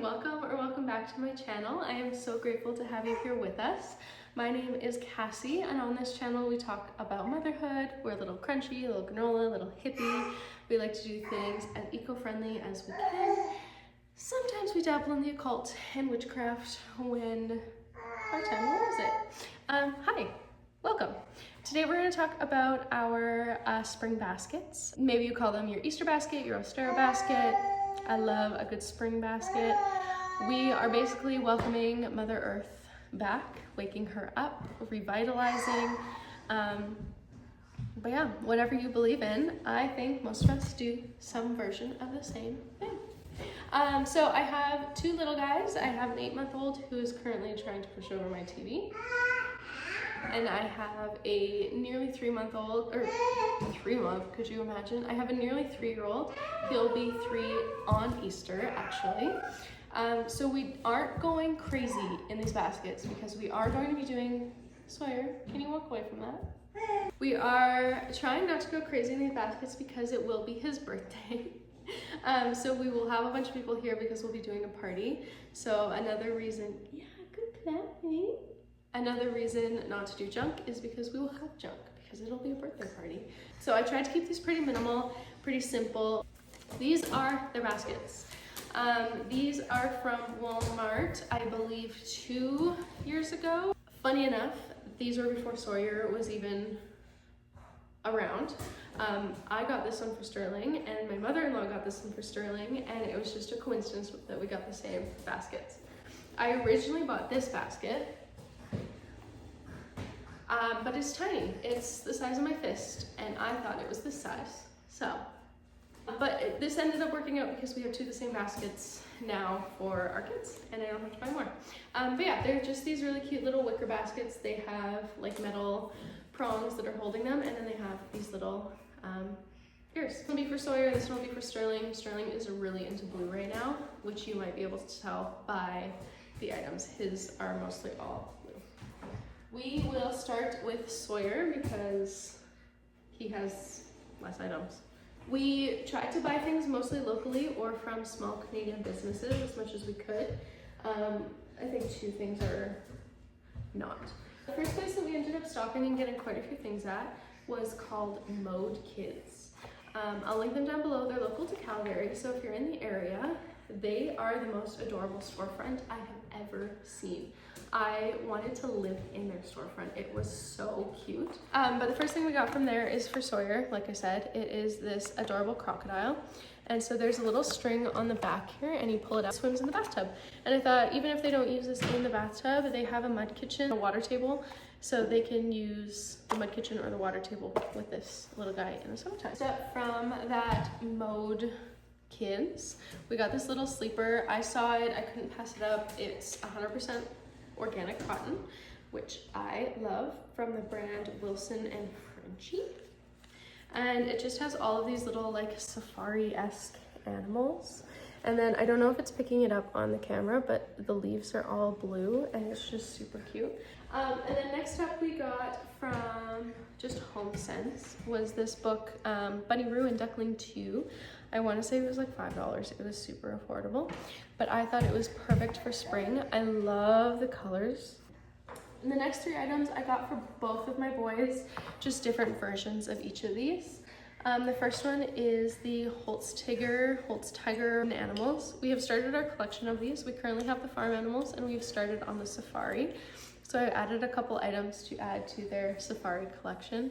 welcome or welcome back to my channel. I am so grateful to have you here with us. My name is Cassie, and on this channel we talk about motherhood. We're a little crunchy, a little granola, a little hippie. We like to do things as eco-friendly as we can. Sometimes we dabble in the occult and witchcraft when our time allows it. Hi, welcome. Today we're going to talk about our spring baskets. Maybe you call them your Easter basket, your Ostara basket. I love a good spring basket. We are basically welcoming Mother Earth back, waking her up, revitalizing. But yeah, whatever you believe in, I think most of us do some version of the same thing. So I have two little guys. I have an 8-month-old who is currently trying to push over my TV. And I have a nearly 3-month-old, or 3-month, could you imagine? I have a nearly 3-year-old. He'll be 3 on Easter, actually. So we aren't going crazy in these baskets because we are going to be doing, Sawyer, can you walk away from that? We are trying not to go crazy in these baskets because it will be his birthday. So we will have a bunch of people here because we'll be doing a party. So another reason, yeah, good planning. Another reason not to do junk is because we will have junk because it'll be a birthday party. So I tried to keep these pretty minimal, pretty simple. These are the baskets. These are from Walmart, I believe 2 years ago. Funny enough, these were before Sawyer was even around. I got this one for Sterling and my mother-in-law got this one for Sterling, and it was just a coincidence that we got the same baskets. I originally bought this basket, but it's tiny. It's the size of my fist, and I thought it was this size. But this ended up working out because we have 2 of the same baskets now for our kids, and I don't have to buy more. But yeah, they're just these really cute little wicker baskets. They have like metal prongs that are holding them, and then they have these little ears. This one will be for Sawyer, this one will be for Sterling. Sterling is really into blue right now, which you might be able to tell by the items. His are mostly all blue. We will start with Sawyer because he has less items. We tried to buy things mostly locally or from small Canadian businesses as much as we could. I think 2 things are not. The first place that we ended up stopping and getting quite a few things at was called Mode Kids. I'll link them down below. They're local to Calgary, so if you're in the area, they are the most adorable storefront I have ever seen. I wanted to live in their storefront. It was so cute. But the first thing we got from there is for Sawyer. Like I said, it is this adorable crocodile. And so there's a little string on the back here, and you pull it out, swims in the bathtub. And I thought, even if they don't use this in the bathtub, they have a mud kitchen, a water table, so they can use the mud kitchen or the water table with this little guy in the summertime. Step from that Mode Kids, we got this little sleeper. I saw it, I couldn't pass it up. It's 100% organic cotton, which I love, from the brand Wilson and Frenchie. And it just has all of these little like safari-esque animals. And then I don't know if it's picking it up on the camera, but the leaves are all blue and it's just super cute. And then next up we got from just HomeSense was this book, Bunny-Roo and Duckling 2. I want to say it was like $5. It was super affordable, but I thought it was perfect for spring. I love the colors. And the next 3 items I got for both of my boys, just different versions of each of these. The first one is the Holt's Tiger animals. We have started our collection of these. We currently have the farm animals and we've started on the safari. So I added a couple items to add to their safari collection.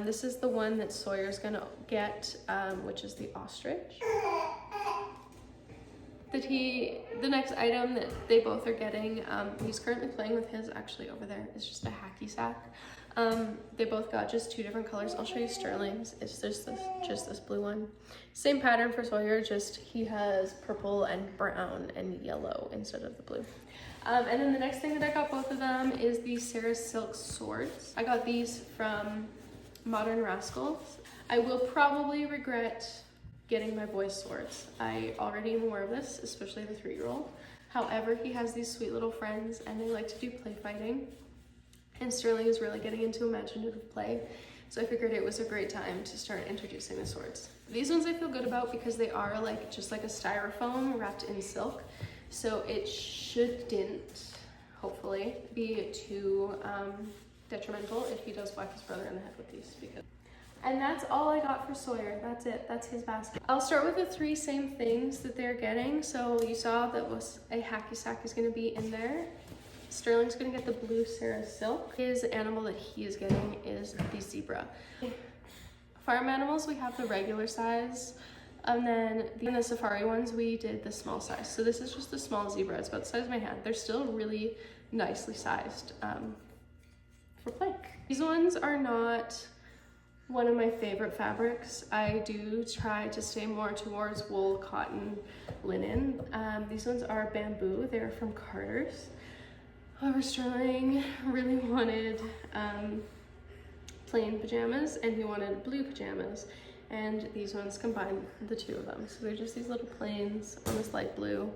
This is the one that Sawyer's gonna get, which is the ostrich. The next item that they both are getting, he's currently playing with his actually over there, is just a hacky sack. They both got just 2 different colors. I'll show you Sterling's. It's just this blue one. Same pattern for Sawyer, just he has purple and brown and yellow instead of the blue. And then the next thing that I got both of them is the Sarah Silk swords. I got these from Modern Rascals. I will probably regret getting my boy's swords. I already am aware of this, especially the 3-year-old. However, he has these sweet little friends and they like to do play fighting. And Sterling is really getting into imaginative play. So I figured it was a great time to start introducing the swords. These ones I feel good about because they are like just like a styrofoam wrapped in silk. so it shouldn't, hopefully, be too detrimental if he does whack his brother in the head with these. And that's all I got for Sawyer. That's it. That's his basket. I'll start with the 3 same things that they're getting. So you saw that was a hacky sack is going to be in there. Sterling's going to get the blue Sarah silk. His animal that he is getting is the zebra. Farm animals, we have the regular size. And then in the safari ones, we did the small size. So this is just the small zebra. It's about the size of my hand. They're still really nicely sized for play. These ones are not one of my favorite fabrics. I do try to stay more towards wool, cotton, linen. These ones are bamboo. They're from Carter's. However, Sterling really wanted plain pajamas, and he wanted blue pajamas. And these ones combine the 2 of them. So they're just these little plains on this light blue.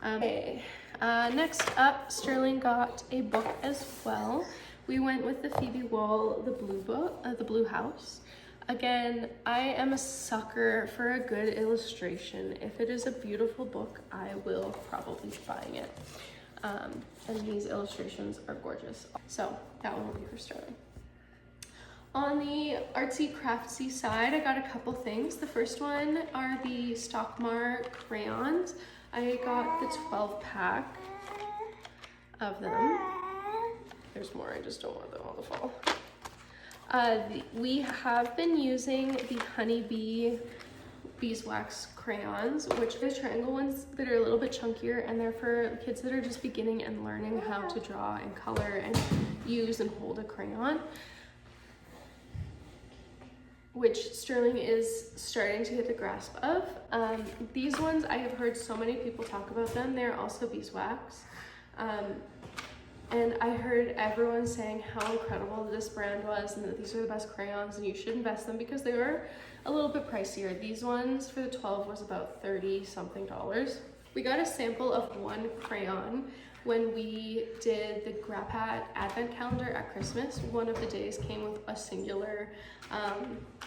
Okay. Next up, Sterling got a book as well. We went with the Phoebe Wall, the blue book, the Blue House. Again, I am a sucker for a good illustration. If it is a beautiful book, I will probably be buying it. And these illustrations are gorgeous. So that one will be for Sterling. On the artsy craftsy side, I got a couple things. The first one are the Stockmar crayons. I got the 12 pack of them. There's more, I just don't want them all to fall. We have been using the Honeybee beeswax crayons, which are the triangle ones that are a little bit chunkier, and they're for kids that are just beginning and learning how to draw and color and use and hold a crayon, which Sterling is starting to get the grasp of. These ones, I have heard so many people talk about them. They're also beeswax. And I heard everyone saying how incredible this brand was and that these are the best crayons and you should invest them because they were a little bit pricier. These ones for the 12 was about $30 something. We got a sample of one crayon when we did the Grappat Advent Calendar at Christmas. One of the days came with a singular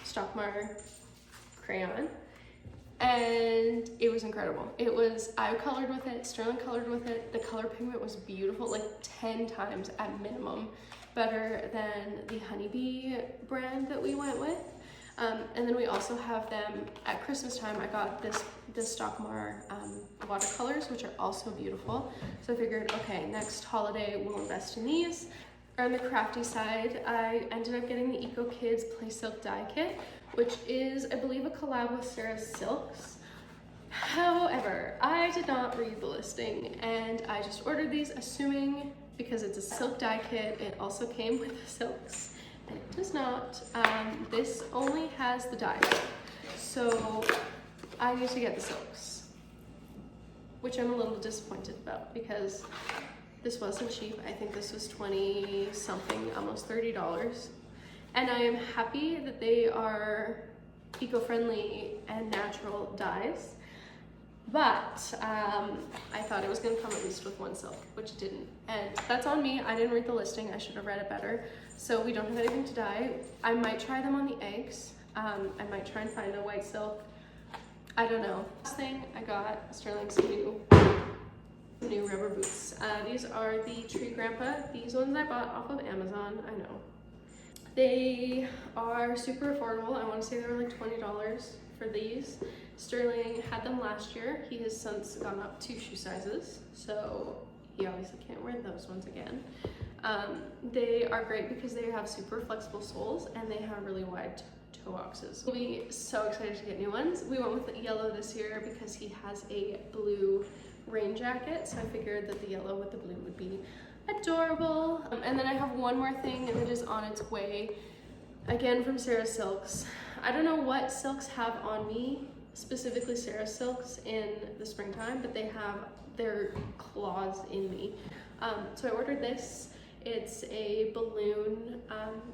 Stockmar crayon. And it was incredible. I colored with it, Sterling colored with it. The color pigment was beautiful, like 10 times at minimum better than the Honeybee brand that we went with. And then we also have them at Christmas time. I got this Stockmar watercolors, which are also beautiful. So I figured, okay, next holiday we'll invest in these. On the crafty side, I ended up getting the Eco Kids Play Silk Die Kit, which is, I believe, a collab with Sarah's Silks. However, I did not read the listing, and I just ordered these assuming, because it's a silk die kit, it also came with the silks, and it does not. This only has the dye, so I need to get the silks, which I'm a little disappointed about because this wasn't cheap. I think this was 20 something, almost $30. And I am happy that they are eco-friendly and natural dyes. But I thought it was gonna come at least with one silk, which it didn't. And that's on me, I didn't read the listing, I should have read it better. So we don't have anything to dye. I might try them on the eggs. I might try and find a white silk. I don't know. Last thing I got, Sterling's new rubber boots. These are the Tree Grandpa. These ones I bought off of Amazon, I know. They are super affordable. I want to say they were like $20 for these. Sterling had them last year. He has since gone up 2 shoe sizes, so he obviously can't wear those ones again. They are great because they have super flexible soles and they have really wide toe boxes. We'll be so excited to get new ones. We went with the yellow this year because he has a blue rain jacket, so I figured that the yellow with the blue would be adorable. And then I have one more thing that is on its way, again from Sarah's Silks. I don't know what silks have on me, specifically Sarah's Silks in the springtime, but they have their claws in me. So I ordered this. It's a balloon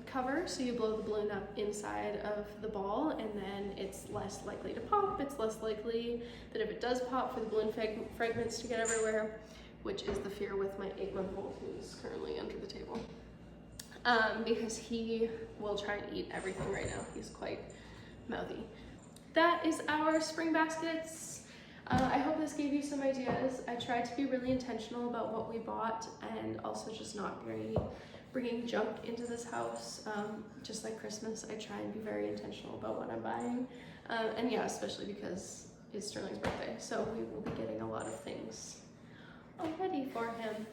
cover, so you blow the balloon up inside of the ball and then it's less likely to pop. It's less likely that if it does pop for the balloon fragments to get everywhere, which is the fear with my 8-month-old who's currently under the table. Because he will try and eat everything right now. He's quite mouthy. That is our spring baskets. I hope this gave you some ideas. I tried to be really intentional about what we bought and also just not bringing junk into this house. Just like Christmas, I try and be very intentional about what I'm buying. And yeah, especially because it's Sterling's birthday, so we will be getting a lot of things already for him.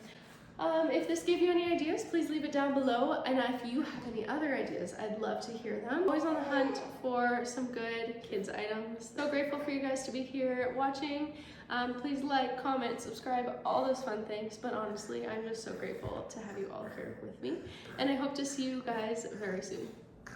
If this gave you any ideas, please leave it down below. And if you have any other ideas, I'd love to hear them. Always on the hunt for some good kids items. So grateful for you guys to be here watching. Please like, comment, subscribe, all those fun things. But honestly, I'm just so grateful to have you all here with me. And I hope to see you guys very soon.